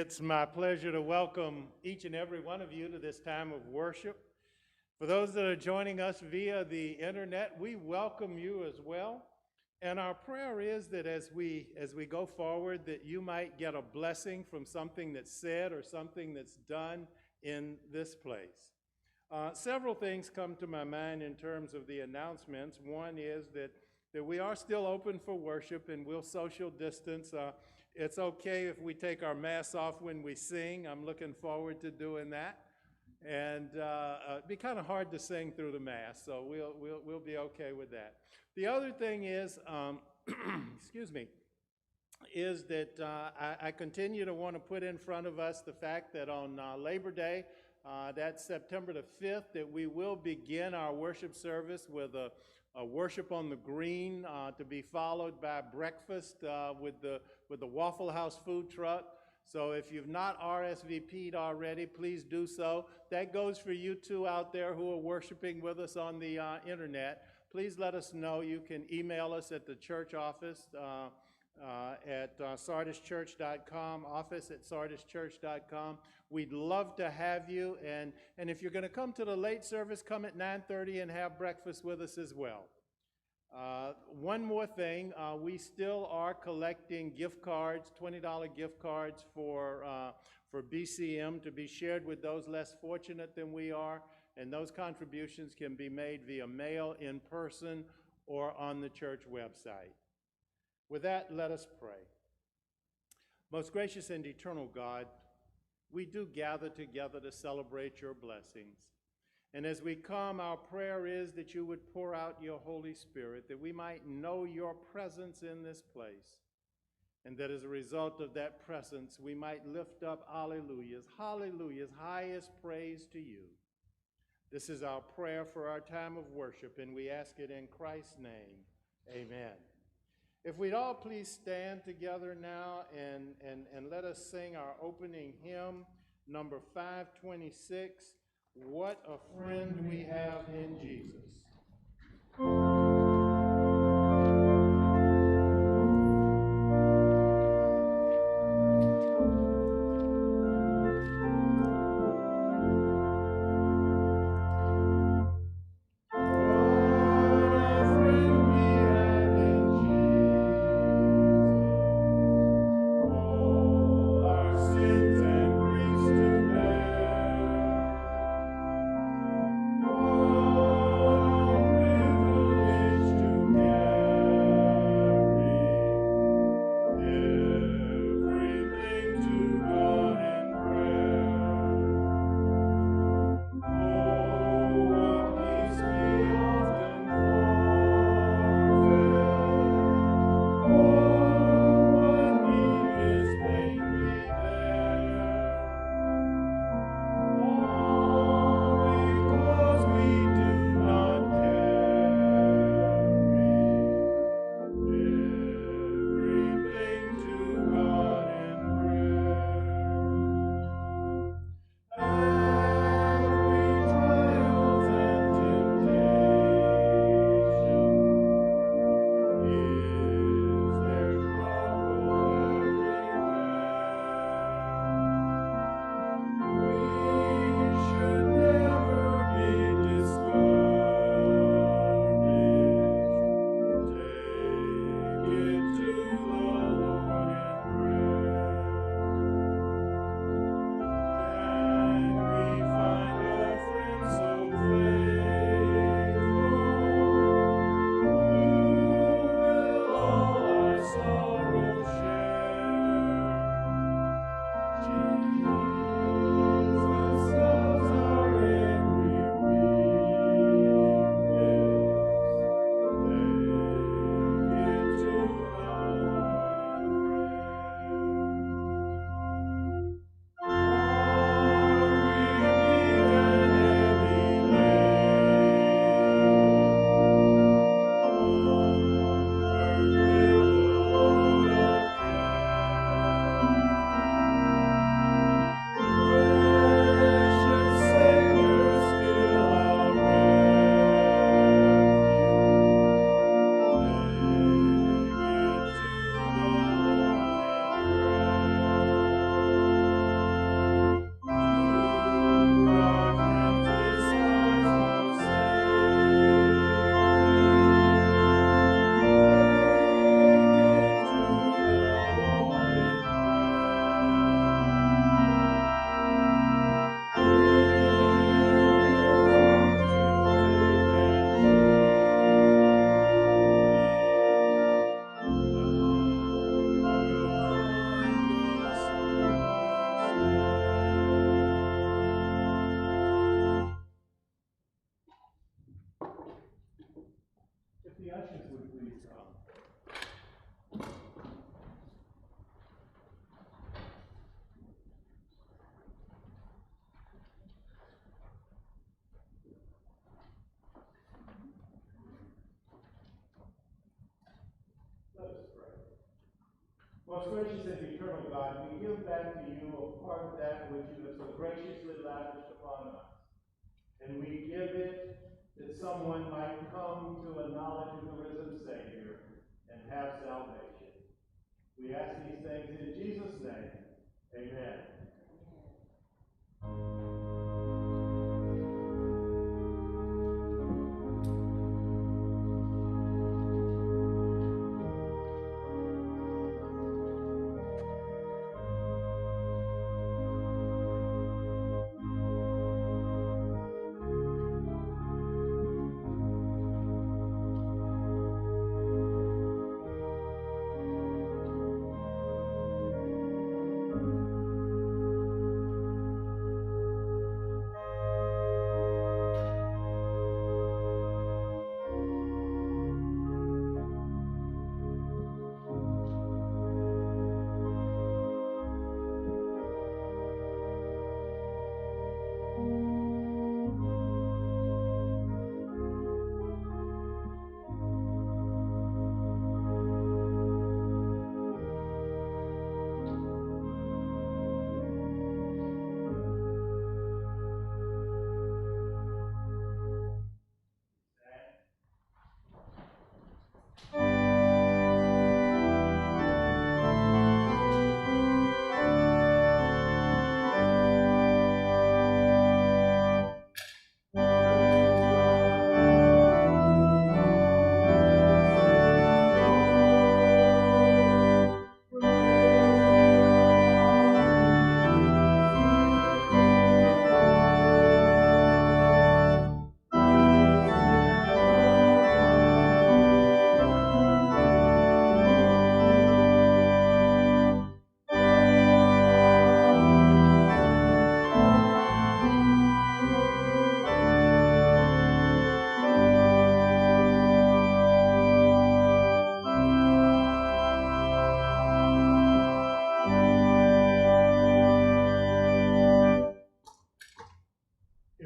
It's my pleasure to welcome each and every one of you to this time of worship. For those that are joining us via the internet, we welcome you as well. And our prayer is that as we go forward, that you might get a blessing from something that's said or something that's done in this place. Several things come to my mind in terms of the announcements. One is that we are still open for worship and we'll social distance. It's okay if we take our masks off when we sing. I'm looking forward to doing that. And it'd be kind of hard to sing through the mask, so we'll be okay with that. The other thing is, excuse me, is that I continue to want to put in front of us the fact that on Labor Day, that's September the 5th, that we will begin our worship service with a worship on the green to be followed by breakfast with the Waffle House food truck. So if you've not RSVP'd already, please do so. That goes for you two out there who are worshiping with us on the internet. Please let us know. You can email us at the church office at sardischurch.com, office@sardischurch.com. We'd love to have you, and if you're going to come to the late service, come at 9:30 and have breakfast with us as well. One more thing, we still are collecting gift cards, $20 gift cards for BCM to be shared with those less fortunate than we are, and those contributions can be made via mail, in person, or on the church website. With that, let us pray. Most gracious and eternal God, we do gather together to celebrate your blessings. And as we come, our prayer is that you would pour out your Holy Spirit, that we might know your presence in this place, and that as a result of that presence, we might lift up hallelujahs, highest praise to you. This is our prayer for our time of worship, and we ask it in Christ's name. Amen. If we'd all please stand together now and let us sing our opening hymn, number 526, What a Friend We Have in Jesus. Oh, The ushers would please come. Let us pray. Most gracious and eternal God, we give back to you a part of that which you have so graciously lavished upon us. And we give it that someone might come to a knowledge of the risen Savior and have salvation. We ask these things in Jesus' name. Amen.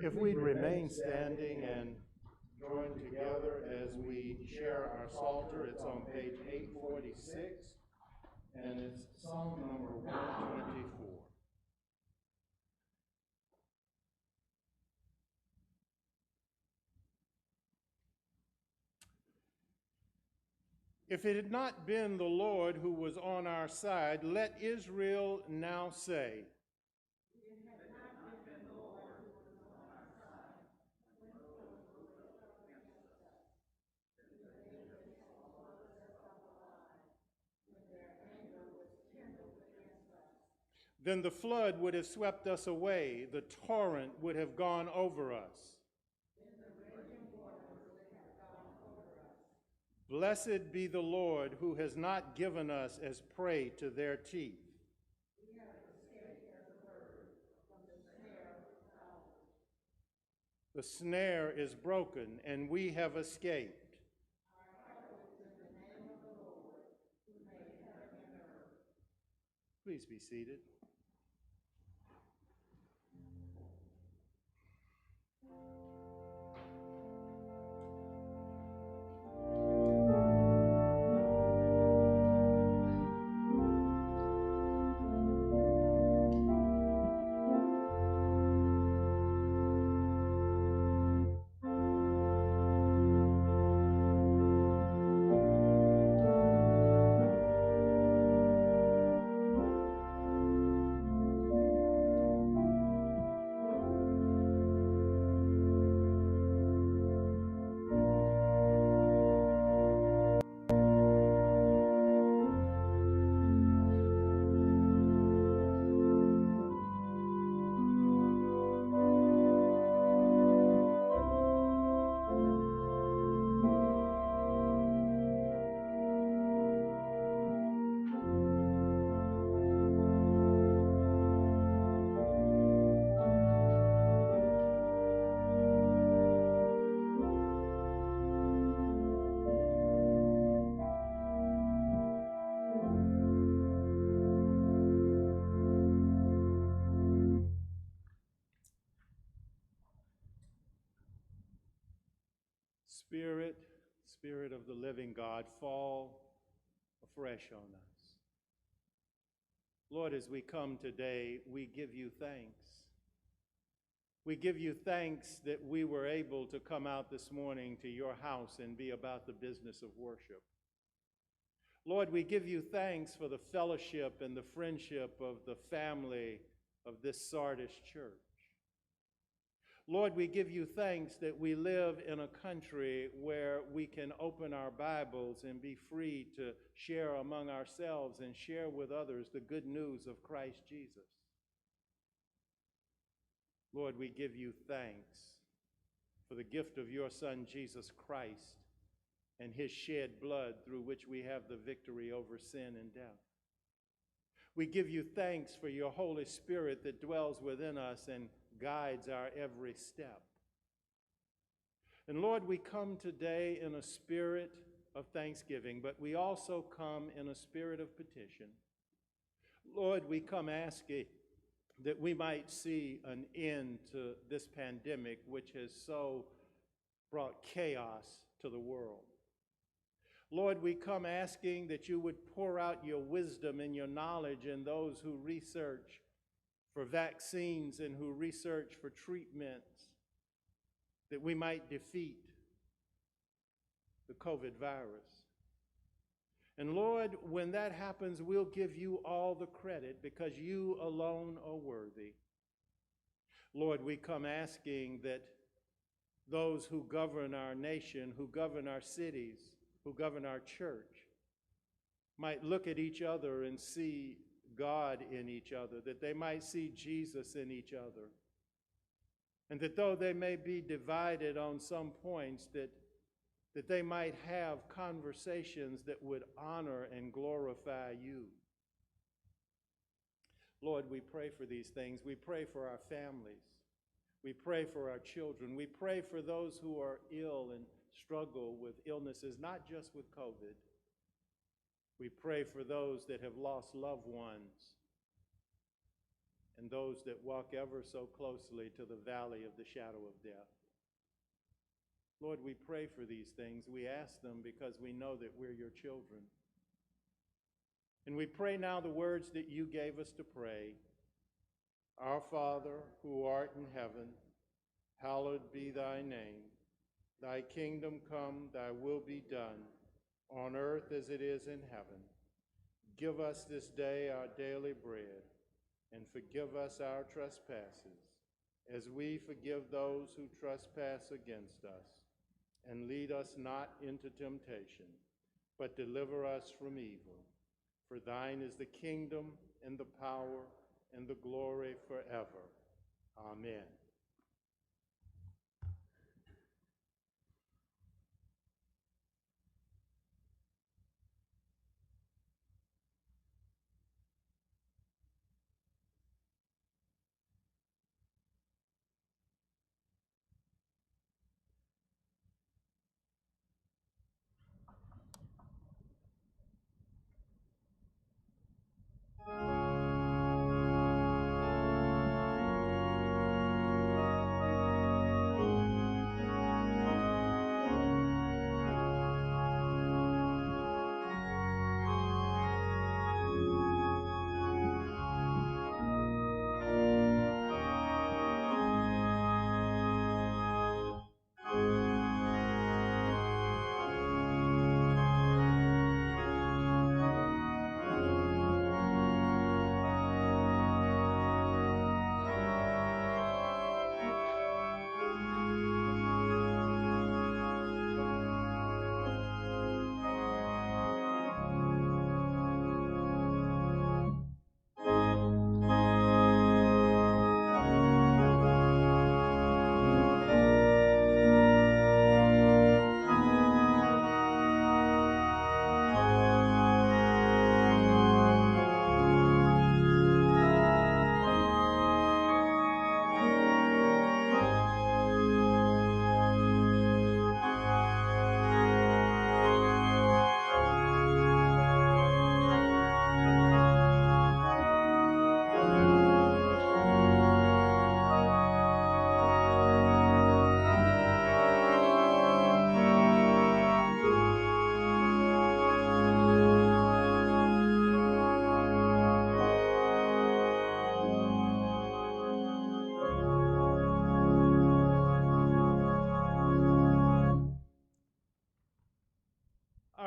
If we'd remain standing and join together as we share our Psalter, it's on page 846, and it's Psalm number 124. If it had not been the Lord who was on our side, let Israel now say, then the flood would have swept us away, the torrent would have gone over us. Blessed be the Lord who has not given us as prey to their teeth. The snare is broken, and we have escaped. Please be seated. Spirit, Spirit of the living God, fall afresh on us. Lord, as we come today, we give you thanks. We give you thanks that we were able to come out this morning to your house and be about the business of worship. Lord, we give you thanks for the fellowship and the friendship of the family of this Sardis church. Lord, we give you thanks that we live in a country where we can open our Bibles and be free to share among ourselves and share with others the good news of Christ Jesus. Lord, we give you thanks for the gift of your Son, Jesus Christ, and his shed blood through which we have the victory over sin and death. We give you thanks for your Holy Spirit that dwells within us and guides our every step. And Lord, we come today in a spirit of thanksgiving, but we also come in a spirit of petition. Lord, we come asking that we might see an end to this pandemic, which has so brought chaos to the world. Lord, we come asking that you would pour out your wisdom and your knowledge in those who research for vaccines and who research for treatments, that we might defeat the COVID virus. And Lord, when that happens, we'll give you all the credit because you alone are worthy. Lord, we come asking that those who govern our nation, who govern our cities, who govern our church, might look at each other and see God in each other, that they might see Jesus in each other, and that though they may be divided on some points, that they might have conversations that would honor and glorify you. Lord, we pray for these things. We pray for our families. We pray for our children. We pray for those who are ill and struggle with illnesses, not just with COVID. We pray for those that have lost loved ones and those that walk ever so closely to the valley of the shadow of death. Lord, we pray for these things. We ask them because we know that we're your children. And we pray now the words that you gave us to pray. Our Father, who art in heaven, hallowed be thy name. Thy kingdom come, thy will be done, on earth as it is in heaven. Give us this day our daily bread, and forgive us our trespasses, as we forgive those who trespass against us. And lead us not into temptation, but deliver us from evil. For thine is the kingdom, and the power, and the glory forever. Amen.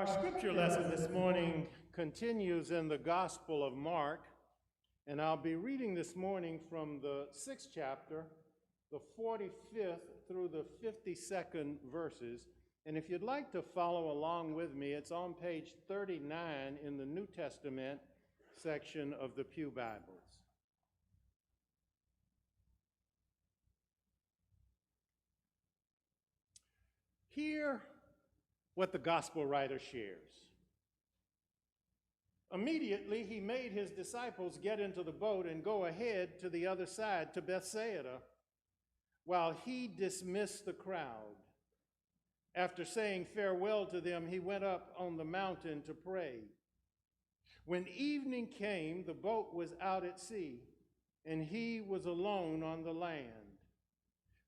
Our scripture lesson this morning continues in the Gospel of Mark, and I'll be reading this morning from the 6th chapter, the 45th through the 52nd verses. And if you'd like to follow along with me, it's on page 39 in the New Testament section of the Pew Bibles. Hear what the gospel writer shares. Immediately, he made his disciples get into the boat and go ahead to the other side, to Bethsaida, while he dismissed the crowd. After saying farewell to them, he went up on the mountain to pray. When evening came, the boat was out at sea, and he was alone on the land.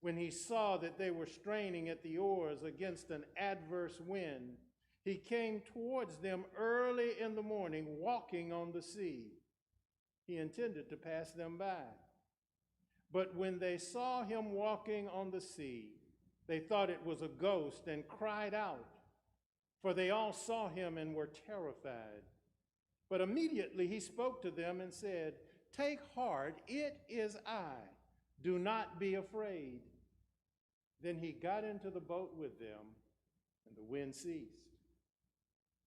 When he saw that they were straining at the oars against an adverse wind, he came towards them early in the morning, walking on the sea. He intended to pass them by. But when they saw him walking on the sea, they thought it was a ghost and cried out, for they all saw him and were terrified. But immediately he spoke to them and said, "Take heart, it is I. Do not be afraid." Then he got into the boat with them, and the wind ceased.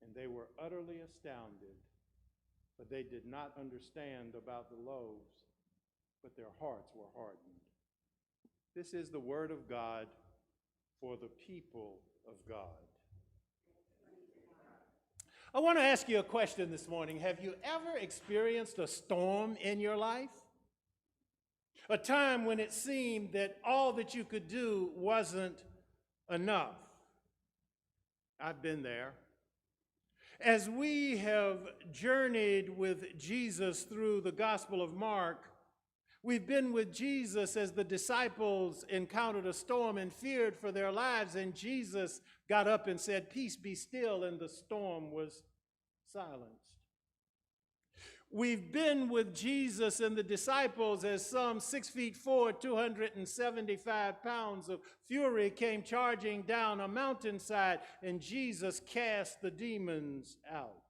And they were utterly astounded, but they did not understand about the loaves, but their hearts were hardened. This is the word of God for the people of God. I want to ask you a question this morning. Have you ever experienced a storm in your life? A time when it seemed that all that you could do wasn't enough. I've been there. As we have journeyed with Jesus through the Gospel of Mark, we've been with Jesus as the disciples encountered a storm and feared for their lives, and Jesus got up and said, "Peace, be still," and the storm was silenced. We've been with Jesus and the disciples as some 6'4", 275 pounds of fury came charging down a mountainside, and Jesus cast the demons out.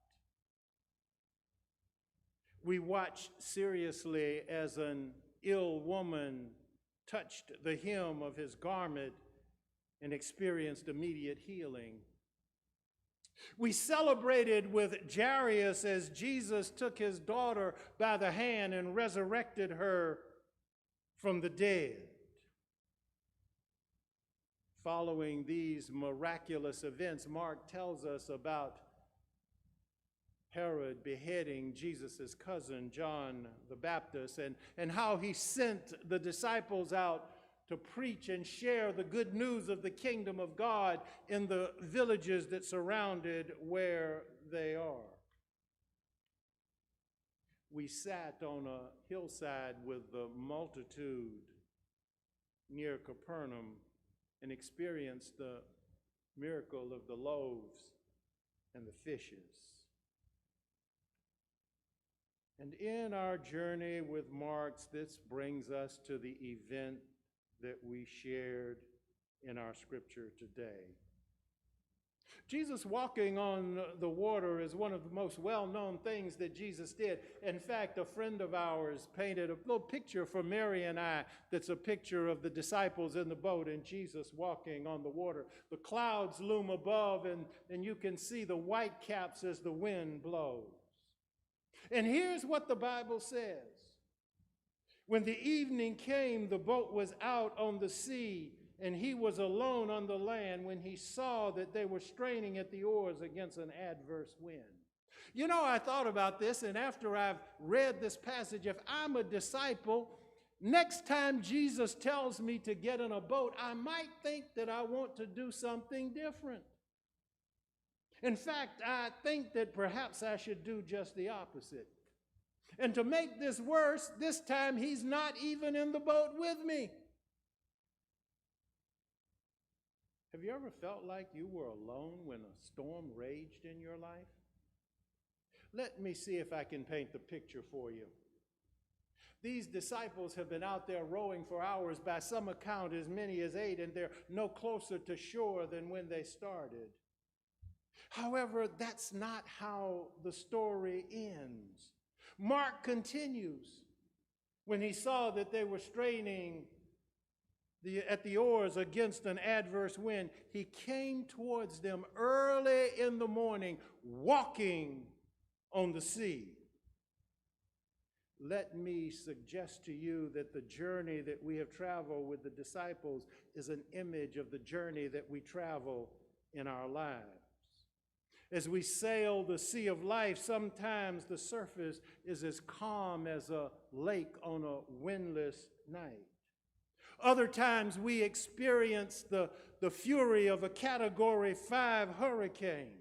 We watched seriously as an ill woman touched the hem of his garment and experienced immediate healing. We celebrated with Jairus as Jesus took his daughter by the hand and resurrected her from the dead. Following these miraculous events, Mark tells us about Herod beheading Jesus' cousin, John the Baptist, and how he sent the disciples out to preach and share the good news of the kingdom of God in the villages that surrounded where they are. We sat on a hillside with the multitude near Capernaum and experienced the miracle of the loaves and the fishes. And in our journey with Mark, this brings us to the event that we shared in our scripture today. Jesus walking on the water is one of the most well-known things that Jesus did. In fact, a friend of ours painted a little picture for Mary and I that's a picture of the disciples in the boat and Jesus walking on the water. The clouds loom above, and you can see the white caps as the wind blows. And here's what the Bible says. When the evening came, the boat was out on the sea, and he was alone on the land when he saw that they were straining at the oars against an adverse wind. You know, I thought about this, and after I've read this passage, if I'm a disciple, next time Jesus tells me to get in a boat, I might think that I want to do something different. In fact, I think that perhaps I should do just the opposite. And to make this worse, this time he's not even in the boat with me. Have you ever felt like you were alone when a storm raged in your life? Let me see if I can paint the picture for you. These disciples have been out there rowing for hours, by some account as many as 8, and they're no closer to shore than when they started. However, that's not how the story ends. Mark continues. When he saw that they were straining at the oars against an adverse wind, he came towards them early in the morning, walking on the sea. Let me suggest to you that the journey that we have traveled with the disciples is an image of the journey that we travel in our lives. As we sail the sea of life, sometimes the surface is as calm as a lake on a windless night. Other times we experience the fury of a Category 5 hurricane.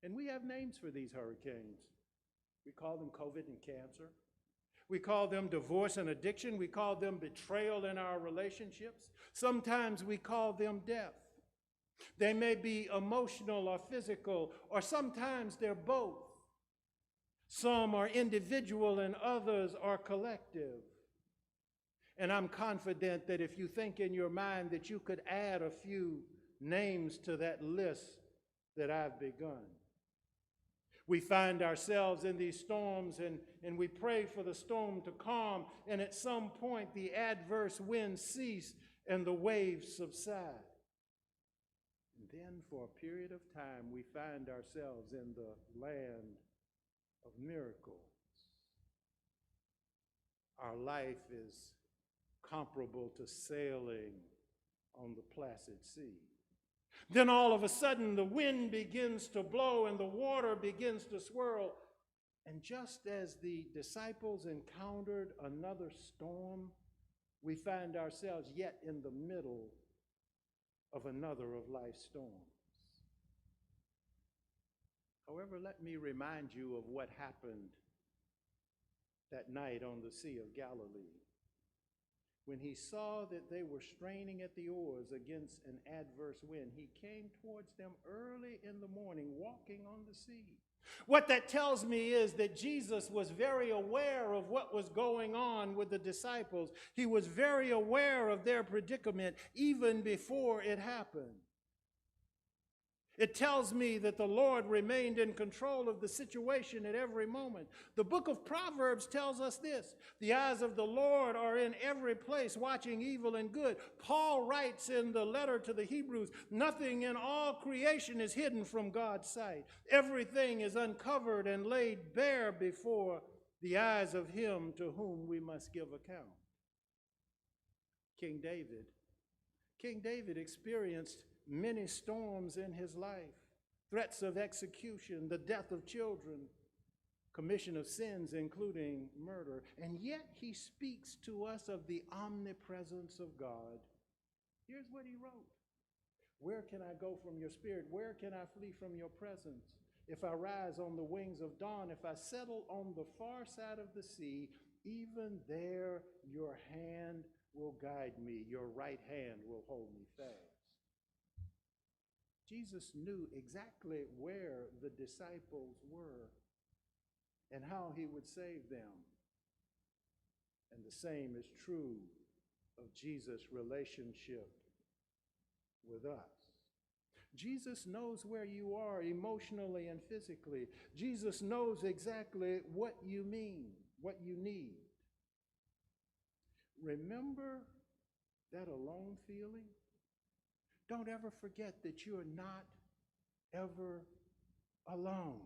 And we have names for these hurricanes. We call them COVID and cancer. We call them divorce and addiction. We call them betrayal in our relationships. Sometimes we call them death. They may be emotional or physical, or sometimes they're both. Some are individual and others are collective. And I'm confident that if you think in your mind that you could add a few names to that list that I've begun. We find ourselves in these storms and we pray for the storm to calm, and at some point the adverse winds cease and the waves subside. And then for a period of time we find ourselves in the land of miracles. Our life is comparable to sailing on the placid sea. Then all of a sudden the wind begins to blow and the water begins to swirl. And just as the disciples encountered another storm, we find ourselves yet in the middle of another of life's storms. However, let me remind you of what happened that night on the Sea of Galilee. When he saw that they were straining at the oars against an adverse wind, he came towards them early in the morning, walking on the sea. What that tells me is that Jesus was very aware of what was going on with the disciples. He was very aware of their predicament even before it happened. It tells me that the Lord remained in control of the situation at every moment. The book of Proverbs tells us this: the eyes of the Lord are in every place, watching evil and good. Paul writes in the letter to the Hebrews, nothing in all creation is hidden from God's sight. Everything is uncovered and laid bare before the eyes of him to whom we must give account. King David experienced many storms in his life, threats of execution, the death of children, commission of sins, including murder. And yet he speaks to us of the omnipresence of God. Here's what he wrote: where can I go from your spirit? Where can I flee from your presence? If I rise on the wings of dawn, if I settle on the far side of the sea, even there your hand will guide me, your right hand will hold me fast. Jesus knew exactly where the disciples were and how he would save them. And the same is true of Jesus' relationship with us. Jesus knows where you are emotionally and physically. Jesus knows exactly what you mean, what you need. Remember that alone feeling? Don't ever forget that you are not ever alone.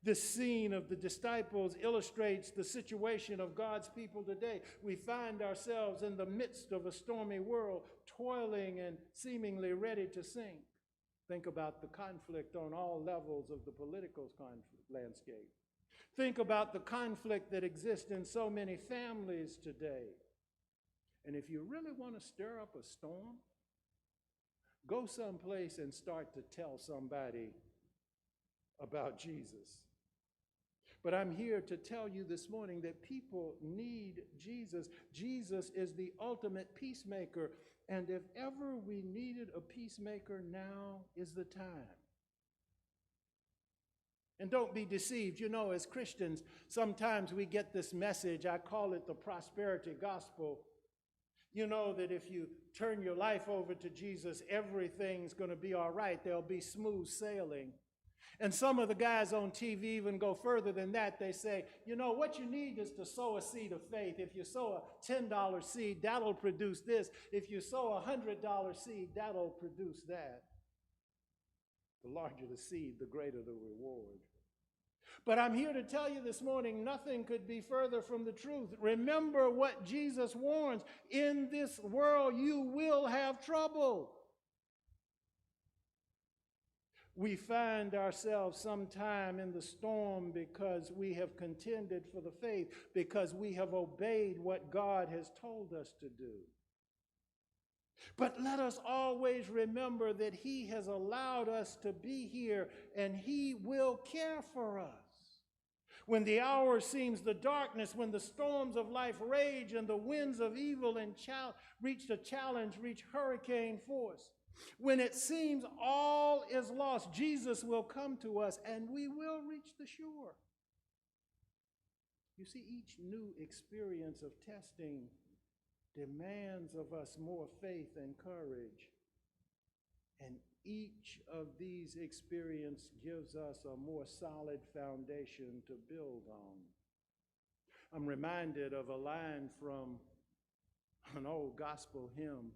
The scene of the disciples illustrates the situation of God's people today. We find ourselves in the midst of a stormy world, toiling and seemingly ready to sink. Think about the conflict on all levels of the political landscape. Think about the conflict that exists in so many families today. And if you really want to stir up a storm, go someplace and start to tell somebody about Jesus. But I'm here to tell you this morning that people need Jesus. Jesus is the ultimate peacemaker. And if ever we needed a peacemaker, now is the time. And don't be deceived. You know, as Christians, sometimes we get this message. I call it the prosperity gospel. You know that if you turn your life over to Jesus, everything's going to be all right. There'll be smooth sailing. And some of the guys on TV even go further than that. They say, you know, what you need is to sow a seed of faith. If you sow a $10 seed, that'll produce this. If you sow a $100 seed, that'll produce that. The larger the seed, the greater the reward. But I'm here to tell you this morning, nothing could be further from the truth. Remember what Jesus warns. In this world, you will have trouble. We find ourselves sometime in the storm because we have contended for the faith, because we have obeyed what God has told us to do. But let us always remember that He has allowed us to be here and He will care for us. When the hour seems the darkness, when the storms of life rage and the winds of evil and reach hurricane force, when it seems all is lost, Jesus will come to us and we will reach the shore. You see, each new experience of testing demands of us more faith and courage. And each of these experiences gives us a more solid foundation to build on. I'm reminded of a line from an old gospel hymn,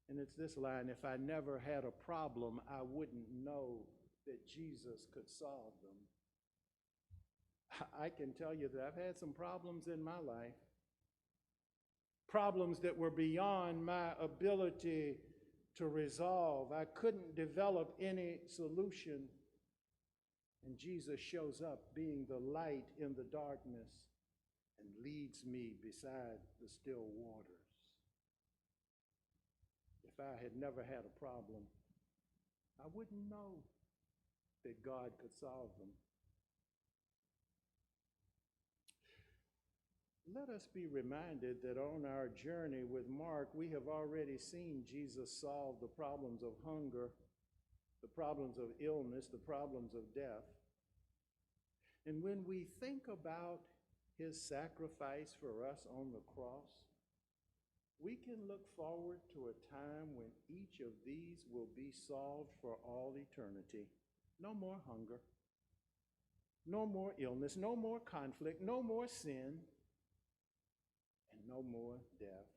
and it's this line: if I never had a problem, I wouldn't know that Jesus could solve them. I can tell you that I've had some problems in my life, problems that were beyond my ability to resolve. I couldn't develop any solution. And Jesus shows up being the light in the darkness and leads me beside the still waters. If I had never had a problem, I wouldn't know that God could solve them. Let us be reminded that on our journey with Mark, we have already seen Jesus solve the problems of hunger, the problems of illness, the problems of death. And when we think about his sacrifice for us on the cross, we can look forward to a time when each of these will be solved for all eternity. No more hunger, no more illness, no more conflict, no more sin, and no more death.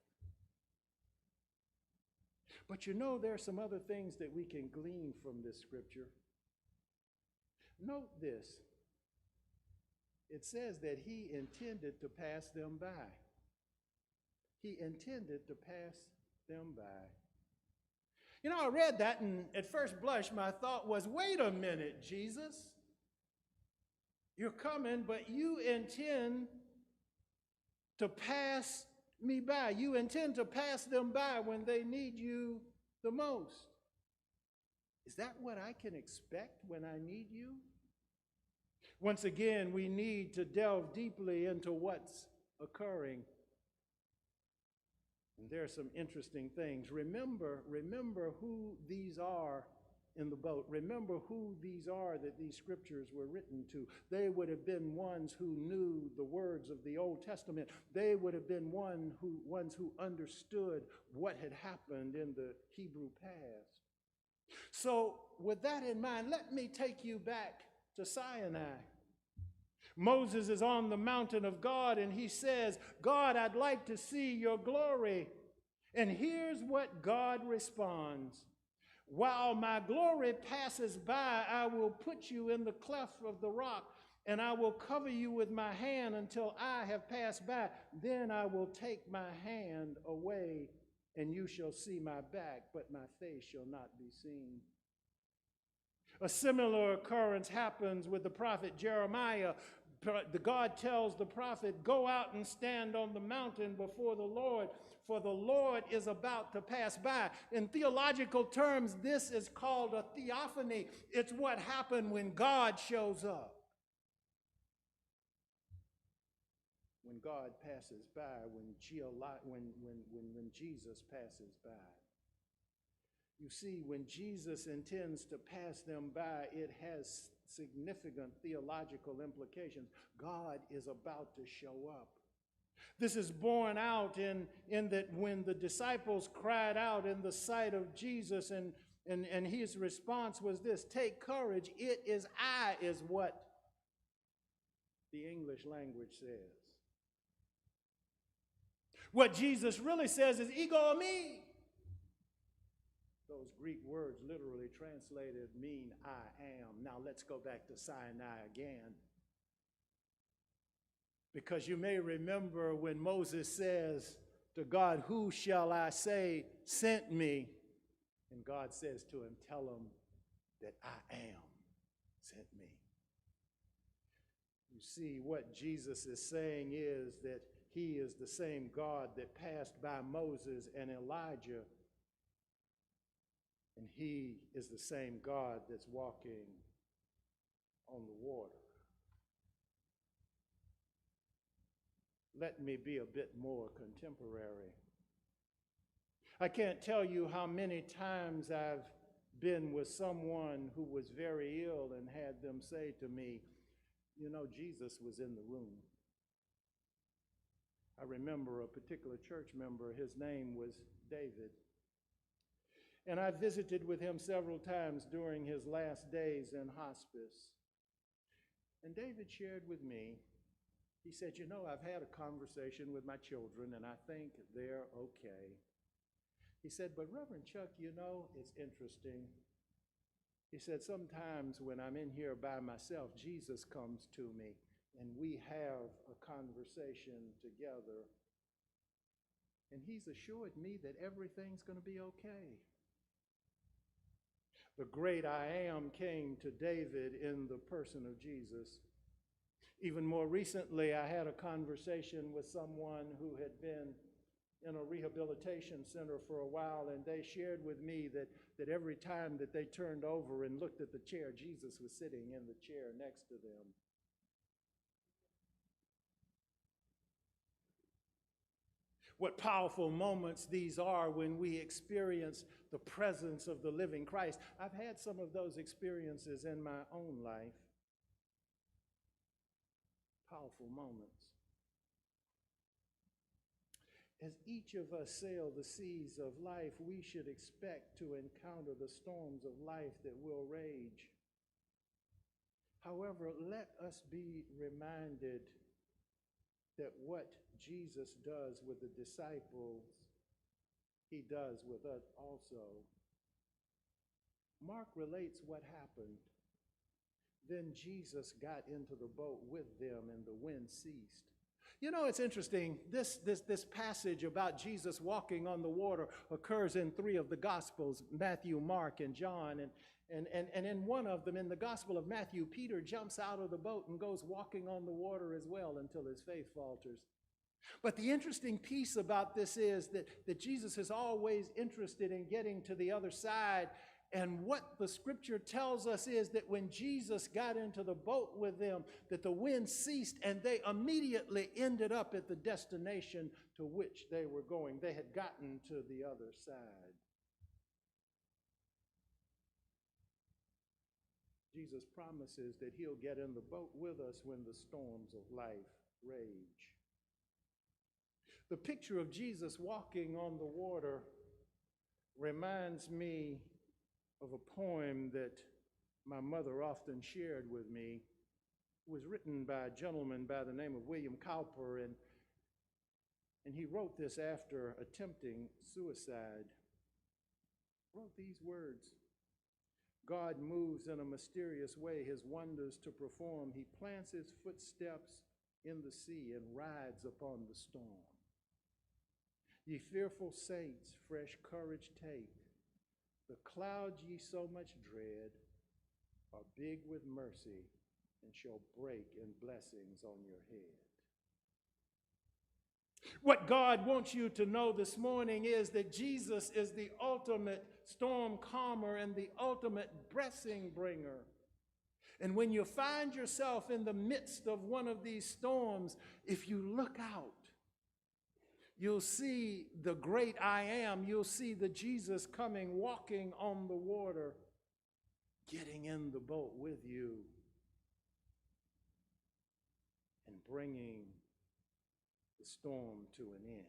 But you know, there are some other things that we can glean from this scripture. Note this. It says that he intended to pass them by. He intended to pass them by. You know, I read that, and at first blush, my thought was, wait a minute, Jesus. You're coming, but you intend to pass me by. You intend to pass them by when they need you the most. Is that what I can expect when I need you? Once again, we need to delve deeply into what's occurring. And there are some interesting things. Remember who these are in the boat. Remember who these are that these scriptures were written to. They would have been ones who knew the words of the Old Testament. They would have been ones who understood what had happened in the Hebrew past. So with that in mind, let me take you back to Sinai. Moses is on the mountain of God and he says, God, I'd like to see your glory. And here's what God responds. While my glory passes by, I will put you in the cleft of the rock, and I will cover you with my hand until I have passed by. Then I will take my hand away, and you shall see my back, but my face shall not be seen. A similar occurrence happens with the prophet Jeremiah. God tells the prophet, go out and stand on the mountain before the Lord, for the Lord is about to pass by. In theological terms, this is called a theophany. It's what happened when God shows up. When God passes by, when Jesus passes by. You see, when Jesus intends to pass them by, it has significant theological implications. God is about to show up. This is borne out in that when the disciples cried out in the sight of Jesus, and his response was this: take courage, it is I, is what the English language says. What Jesus really says is ego me. Those Greek words literally translated mean I am. Now let's go back to Sinai again. Because you may remember when Moses says to God, who shall I say sent me? And God says to him, tell him that I am sent me. You see, what Jesus is saying is that he is the same God that passed by Moses and Elijah, and he is the same God that's walking on the water. Let me be a bit more contemporary. I can't tell you how many times I've been with someone who was very ill and had them say to me, you know, Jesus was in the room. I remember a particular church member, his name was David. And I visited with him several times during his last days in hospice. And David shared with me, he said, you know, I've had a conversation with my children and I think they're okay. He said, but Reverend Chuck, you know, it's interesting. He said, sometimes when I'm in here by myself, Jesus comes to me and we have a conversation together. And he's assured me that everything's going to be okay. The great I am came to David in the person of Jesus. Even more recently, I had a conversation with someone who had been in a rehabilitation center for a while, and they shared with me that every time that they turned over and looked at the chair, Jesus was sitting in the chair next to them. What powerful moments these are when we experience the presence of the living Christ. I've had some of those experiences in my own life. Powerful moments. As each of us sail the seas of life, we should expect to encounter the storms of life that will rage. However, let us be reminded that what Jesus does with the disciples, he does with us also. Mark relates what happened. Then Jesus got into the boat with them and the wind ceased. You know, it's interesting. This passage about Jesus walking on the water occurs in 3 of the Gospels, Matthew, Mark, and John. And in one of them, in the Gospel of Matthew, Peter jumps out of the boat and goes walking on the water as well until his faith falters. But the interesting piece about this is that Jesus is always interested in getting to the other side. And what the scripture tells us is that when Jesus got into the boat with them, that the wind ceased and they immediately ended up at the destination to which they were going. They had gotten to the other side. Jesus promises that he'll get in the boat with us when the storms of life rage. The picture of Jesus walking on the water reminds me of a poem that my mother often shared with me. It was written by a gentleman by the name of William Cowper, and he wrote this after attempting suicide. Wrote these words: God moves in a mysterious way his wonders to perform. He plants his footsteps in the sea and rides upon the storm. Ye fearful saints, fresh courage take. The clouds ye so much dread are big with mercy and shall break in blessings on your head. What God wants you to know this morning is that Jesus is the ultimate storm calmer and the ultimate blessing bringer. And when you find yourself in the midst of one of these storms, if you look out, you'll see the great I am. You'll see the Jesus coming, walking on the water, getting in the boat with you, and bringing the storm to an end.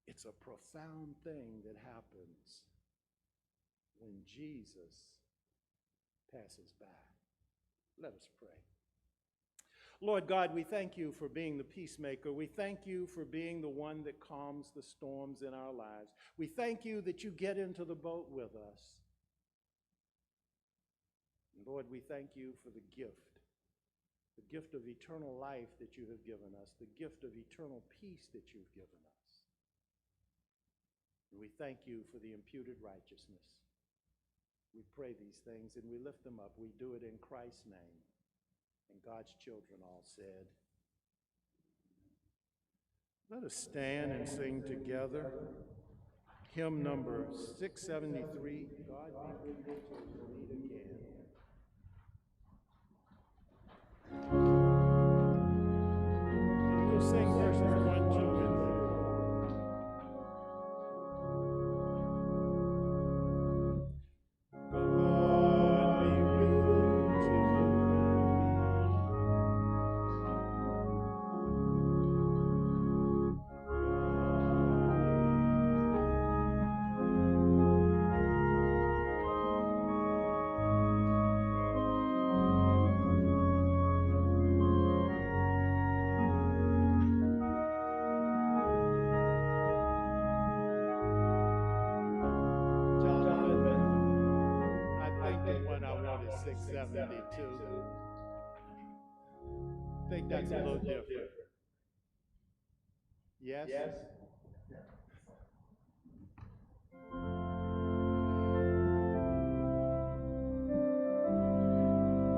It's a profound thing that happens when Jesus passes by. Let us pray. Lord God, we thank you for being the peacemaker. We thank you for being the one that calms the storms in our lives. We thank you that you get into the boat with us. And Lord, we thank you for the gift of eternal life that you have given us, the gift of eternal peace that you've given us. And we thank you for the imputed righteousness. We pray these things and we lift them up. We do it in Christ's name. And God's children all said, let us stand and sing together. Hymn number 673, God be with you till we meet again. And we'll sing verses 1, 2, and 4. I think that's a little different. Yes?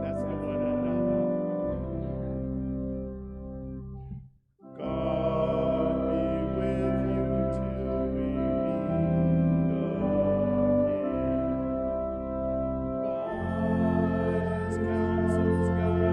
That's the one I know. God be with you till we meet again. By his counsels guide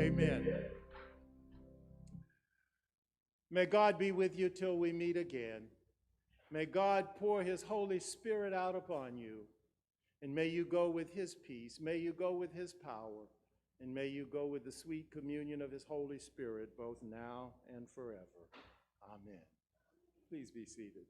Amen. May God be with you till we meet again. May God pour his Holy Spirit out upon you, and may you go with his peace, may you go with his power, and may you go with the sweet communion of his Holy Spirit both now and forever. Amen. Please be seated.